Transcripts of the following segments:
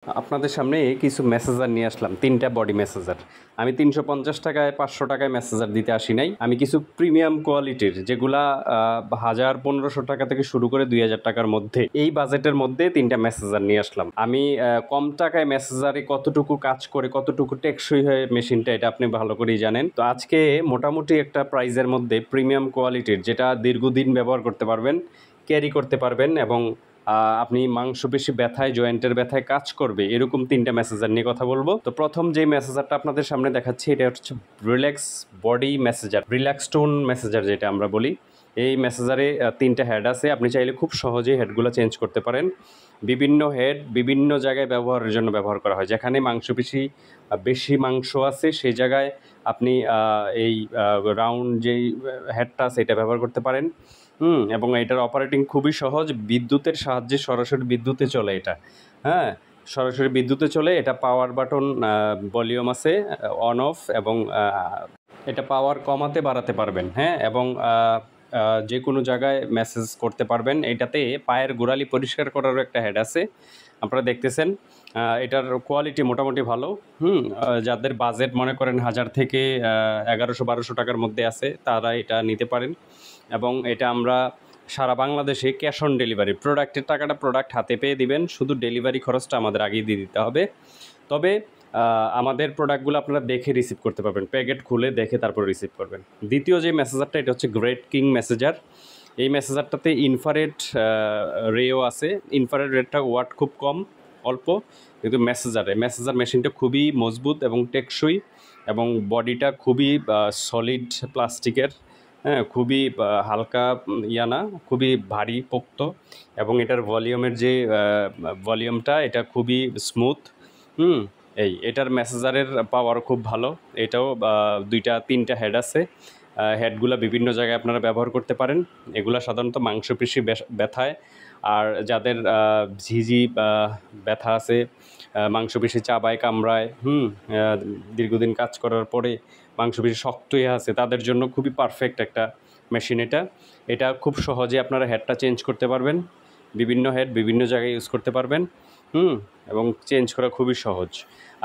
আপনাদের সামনে কিছু মেসেজার নিয়ে আসলাম, 3টা বডি মেসেজার। আমি 350 টাকায় 500 টাকায় মেসেজার দিতে আসি নাই। আমি কিছু প্রিমিয়াম কোয়ালিটির, যেগুলা 1000-1500 টাকা থেকে শুরু করে 2000 টাকার মধ্যে, এই বাজেটের মধ্যে 3টা মেসেজার নিয়ে আসলাম। আমি কম টাকায় মেসেজারে কতটুকু কাজ করে, কতটুকু টেকসই হয় মেশিনটা, এটা আপনি ভালো করেই জানেন। তো আজকে মোটামুটি একটা প্রাইজের মধ্যে প্রিমিয়াম কোয়ালিটির, যেটা দীর্ঘদিন ব্যবহার করতে পারবেন, ক্যারি করতে পারবেন, এবং আপনি মাংসপেশি ব্যথায়, জয়েন্টের ব্যথায় কাজ করবে, এরকম 3টা মেসেজার নিয়ে কথা বলবো। তো প্রথম যে মেসেজারটা আপনাদের সামনে দেখাচ্ছি, এটা হচ্ছে relax body massager, relax tone massager যেটা আমরা বলি। এই মেসেজারে 3টা হেড আছে। আপনি চাইলে খুব সহজেই হেডগুলো চেঞ্জ করতে পারেন। বিভিন্ন হেড বিভিন্ন জায়গায় ব্যবহারের জন্য ব্যবহার করা হয়। যেখানে মাংসপেশি বেশি মাংস আছে, সেই জায়গায় আপনি এই রাউন্ড যেই হেডটা আছে এটা ব্যবহার করতে পারেন। এবং এটার অপারেটিং খুবই সহজ, বিদ্যুতের সাহায্যে সরাসরি বিদ্যুতে চলে এটা। হ্যাঁ, সরাসরি বিদ্যুতে চলে। এটা পাওয়ার বাটন, ভলিউম আছে অন অফ, এবং এটা পাওয়ার কমাতে বাড়াতে পারবেন। হ্যাঁ, এবং যে কোনো জায়গায় মেসেজ করতে পারবেন। এটাতে পায়ের গোড়ালি পরিষ্কার করারও একটা হেড আছে, আপনারা দেখতেছেন। এটার কোয়ালিটি মোটামুটি ভালো। যাদের বাজেট মনে করেন 1000 থেকে 1100-1200 টাকার মধ্যে আছে, তারা এটা নিতে পারেন। এবং এটা আমরা সারা বাংলাদেশে ক্যাশ অন ডেলিভারি, প্রোডাক্টের টাকাটা প্রোডাক্ট হাতে পেয়ে দিবেন, শুধু ডেলিভারি খরচটা আমাদের আগেই দিয়ে দিতে হবে। তবে আমাদের প্রোডাক্টগুলো আপনারা দেখে রিসিভ করতে পারবেন, প্যাকেট খুলে দেখে তারপর রিসিভ করবেন। দ্বিতীয় যে মেসেজারটা, এটা হচ্ছে গ্রেট কিং মেসেজার। এই মেসেজারটাতে ইনফ্রারেড রেও আছে। ইনফ্রারেড রেটা ওয়াট খুব কম, অল্প, কিন্তু মেসেজার মেশিনটা খুবই মজবুত এবং টেকসই, এবং বডিটা খুবই সলিড প্লাস্টিকের। হ্যাঁ, খুবই হালকা ইয়ানা, খুবই ভারী পোক্ত, এবং এটার ভলিউমের যে ভলিউমটা, এটা খুবই স্মুথ। এটার মেসেজারের পাওয়ার খুব ভালো। এটাও 2-3টা হেড আছে। হেডগুলো বিভিন্ন জায়গায় আপনারা ব্যবহার করতে পারেন। এগুলো সাধারণত মাংসপেশি ব্যথায়, আর যাদের ঝিঝি ব্যথা আছে, মাংসপেশি চাবায় কামড়ায়, দীর্ঘদিন কাজ করার পরে মাংসপেশি শক্ত হয়ে আছে, তাদের জন্য খুবই পারফেক্ট একটা মেশিন এটা। এটা খুব সহজে আপনারা হেডটা চেঞ্জ করতে পারবেন, বিভিন্ন হেড বিভিন্ন জায়গায় ইউজ করতে পারবেন। এবং চেঞ্জ করা খুবই সহজ।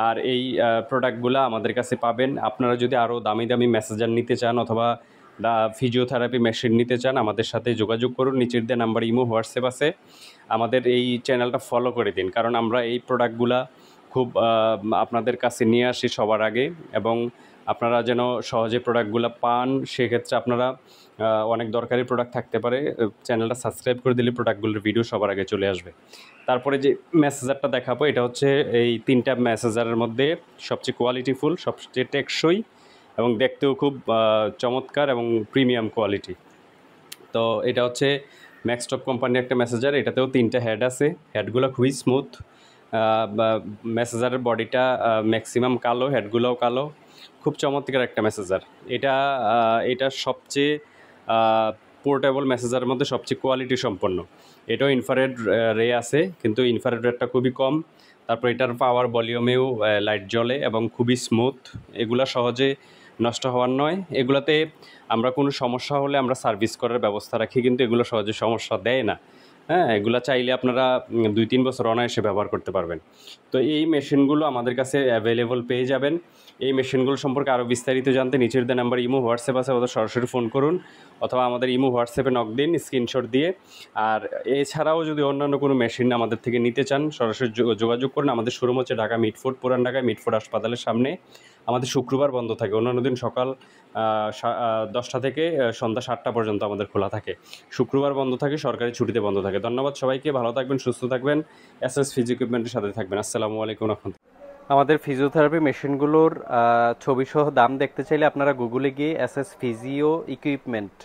আর এই প্রোডাক্টগুলো আমাদের কাছে পাবেন। আপনারা যদি আরও দামি দামি মেসেজার নিতে চান, অথবা ফিজিওথেরাপি মেশিন নিতে চান, আমাদের সাথে যোগাযোগ করুন। নিচের দিয়ে নাম্বার, ইমো, হোয়াটসঅ্যাপ আছে। আমাদের এই চ্যানেলটা ফলো করে দিন, কারণ আমরা এই প্রোডাক্টগুলা খুব আপনাদের কাছে নিয়ে আসি সবার আগে, এবং আপনারা যেন সহজে প্রোডাক্টগুলো পান, সেক্ষেত্রে আপনারা অনেক দরকারি প্রোডাক্ট থাকতে পারে, চ্যানেলটা সাবস্ক্রাইব করে দিলে প্রোডাক্টগুলোর ভিডিও সবার আগে চলে আসবে। তারপরে যে মেসেজারটা দেখাবো, এটা হচ্ছে এই 3টা মেসেজারের মধ্যে সবচেয়ে কোয়ালিটিফুল, সবচেয়ে টেকসই, এবং দেখতেও খুব চমৎকার এবং প্রিমিয়াম কোয়ালিটি। তো এটা হচ্ছে ম্যাক্সটপ কোম্পানির একটা মেসেজার। এটাতেও 3টা হেড আছে। হেডগুলো খুবই স্মুথ। মেসেজারের বডিটা ম্যাক্সিমাম কালো, হেডগুলোও কালো। খুব চমৎকার একটা মেসেজার এটা সবচেয়ে পোর্টেবল মেসেজারের মধ্যে সবচেয়ে কোয়ালিটি সম্পন্ন। এটাও ইনফ্রারেড রে আছে, কিন্তু ইনফ্রারেড রেটটা খুবই কম। তারপর এটার পাওয়ার ভলিউমেও লাইট জ্বলে, এবং খুবই স্মুথ। এগুলা সহজে নষ্ট হওয়ার নয়। এগুলাতে আমরা কোনো সমস্যা হলে আমরা সার্ভিস করার ব্যবস্থা রাখি, কিন্তু এগুলো সহজে সমস্যা দেয় না। হ্যাঁ, এগুলো চাইলে আপনারা 2-3 বছর অনায়াসে ব্যবহার করতে পারবেন। তো এই মেশিনগুলো আমাদের কাছে অ্যাভেলেবল পেয়ে যাবেন। এই মেশিনগুলো সম্পর্কে আরও বিস্তারিত জানতে নিচের দেওয়া নাম্বার, ইমো, হোয়াটসঅ্যাপ আছে, ওদের সরাসরি ফোন করুন, অথবা আমাদের ইমো, হোয়াটসঅ্যাপে নক দিন স্ক্রিনশট দিয়ে। আর এছাড়াও যদি অন্যান্য কোনো মেশিন আমাদের থেকে নিতে চান, সরাসরি যোগাযোগ করুন। আমাদের শোরুম হচ্ছে ঢাকা মিটফোর্ড, পুরান ঢাকায় মিটফোর্ড হাসপাতালের সামনে। আমাদের শুক্রবার বন্ধ থাকে, অন্যান্য দিন সকাল 10টা থেকে সন্ধ্যা 7টা পর্যন্ত আমাদের খোলা থাকে। শুক্রবার বন্ধ থাকে, সরকারি ছুটিতে বন্ধ থাকে। ধন্যবাদ সবাইকে, ভালো থাকবেন, সুস্থ থাকবেন, এসএস ফিজি ইকুইপমেন্টের সাথে থাকবেন। আসসালামু আলাইকুম। আমাদের ফিজিওথেরাপি মেশিনগুলোর ছবিসহ দাম দেখতে চাইলে আপনারা গুগলে গিয়ে এসএস ফিজিও ইকুইপমেন্ট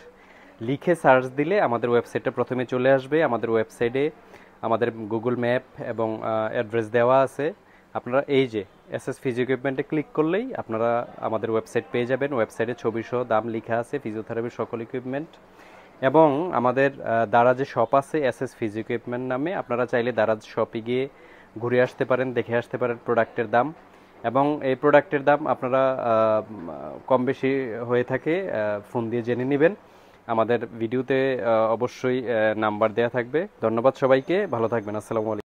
লিখে সার্চ দিলে আমাদের ওয়েবসাইটটা প্রথমে চলে আসবে। আমাদের ওয়েবসাইটে আমাদের গুগল ম্যাপ এবং অ্যাড্রেস দেওয়া আছে। আপনারা এই যে এসএস ফিজিও ইকুইপমেন্টে ক্লিক করলেই আপনারা আমাদের ওয়েবসাইট পেয়ে যাবেন। ওয়েবসাইটে ছবিসহ দাম লেখা আছে ফিজিওথেরাপির সকল ইকুইপমেন্ট, এবং আমাদের দারাজে শপ আছে এসএস ফিজিও ইকুইপমেন্ট নামে। আপনারা চাইলে দারাজ শপে গিয়ে ঘুরে আসতে পারেন, দেখে আসতে পারেন প্রোডাক্টের দাম, এবং এই প্রোডাক্টের দাম আপনারা কম বেশি হয়ে থাকে ফোন দিয়ে জেনে নেবেন। আমাদের ভিডিওতে অবশ্যই নাম্বার দেওয়া থাকবে। ধন্যবাদ সবাইকে, ভালো থাকবেন। আসসালামু আলাইকুম।